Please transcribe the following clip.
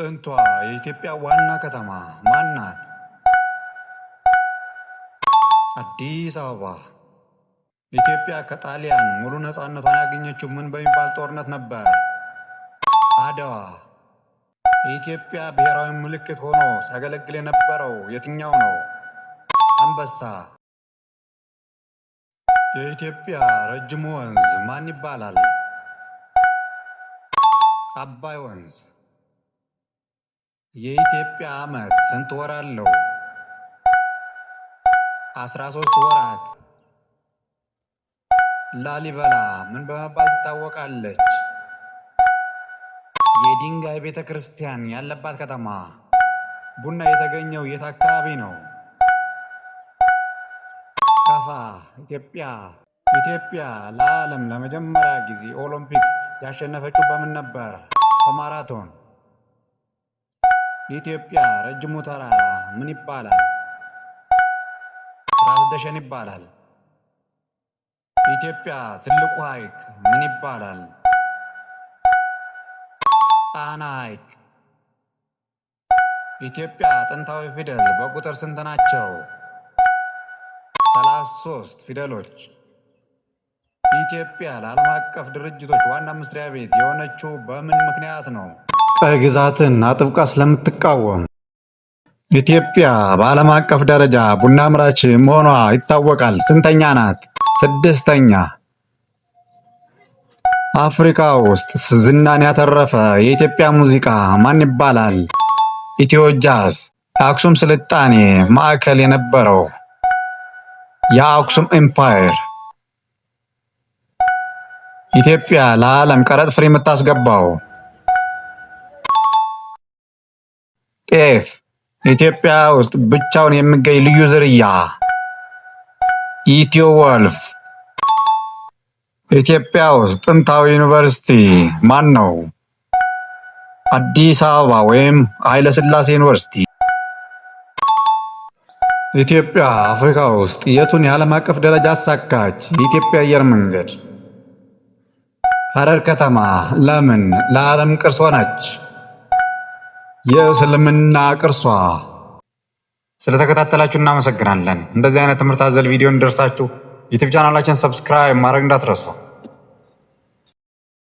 ጥንቷ የኢትዮጵያ ዋና ከተማ ማን ናት? አዲስ አበባ። ኢትዮጵያ ከጣሊያን ሙሉ ነፃነቷን ያገኘችው ምን በሚባል ጦርነት ነበር? አድዋ። የኢትዮጵያ ብሔራዊ ምልክት ሆኖ ሲያገለግል የነበረው የትኛው ነው? አንበሳ። የኢትዮጵያ ረጅሙ ወንዝ ማን ይባላል? አባይ ወንዝ። የኢትዮጵያ ዓመት ስንት ወር አለው? 13 ወራት። ላሊበላ ምን በመባል ትታወቃለች? የድንጋይ ቤተ ክርስቲያን ያለባት ከተማ። ቡና የተገኘው የት አካባቢ ነው? ከፋ። ኢትዮጵያ ለዓለም ለመጀመሪያ ጊዜ ኦሎምፒክ ያሸነፈችው በምን ነበር? በማራቶን። የኢትዮጵያ ረጅሙ ተራራ ምን ይባላል? ራስ ደሸን ይባላል። የኢትዮጵያ ትልቁ ሐይቅ ምን ይባላል? ጣና ሐይቅ። የኢትዮጵያ ጥንታዊ ፊደል በቁጥር ስንት ናቸው? 33 ፊደሎች። ኢትዮጵያ ለዓለም አቀፍ ድርጅቶች ዋና መስሪያ ቤት የሆነችው በምን ምክንያት ነው? ቀይ ግዛትን አጥብቃ ስለምትቃወም። ኢትዮጵያ በዓለም አቀፍ ደረጃ ቡና አምራች መሆኗ ይታወቃል። ስንተኛ ናት? 6ኛ። አፍሪካ ውስጥ ዝናን ያተረፈ የኢትዮጵያ ሙዚቃ ማን ይባላል? ኢትዮ ጃዝ። የአክሱም ስልጣኔ ማዕከል የነበረው የአክሱም ኤምፓየር። ኢትዮጵያ ለዓለም ቀረጥ ፍሪ የምታስገባው ጤፍ። ኢትዮጵያ ውስጥ ብቻውን የሚገኝ ልዩ ዝርያ ኢትዮ ወልፍ። ኢትዮጵያ ውስጥ ጥንታዊ ዩኒቨርሲቲ ማን ነው? አዲስ አበባ ወይም ኃይለ ሥላሴ ዩኒቨርሲቲ። ኢትዮጵያ አፍሪካ ውስጥ የቱን የዓለም አቀፍ ደረጃ አሳካች? የኢትዮጵያ አየር መንገድ። ሐረር ከተማ ለምን ለዓለም ቅርስ ሆነች? የእስልምና ቅርሷ። ስለተከታተላችሁ እናመሰግናለን። እንደዚህ አይነት ትምህርት አዘል ቪዲዮ እንዲደርሳችሁ ዩቲዩብ ቻናላችን ሰብስክራይብ ማድረግ እንዳትረሱ።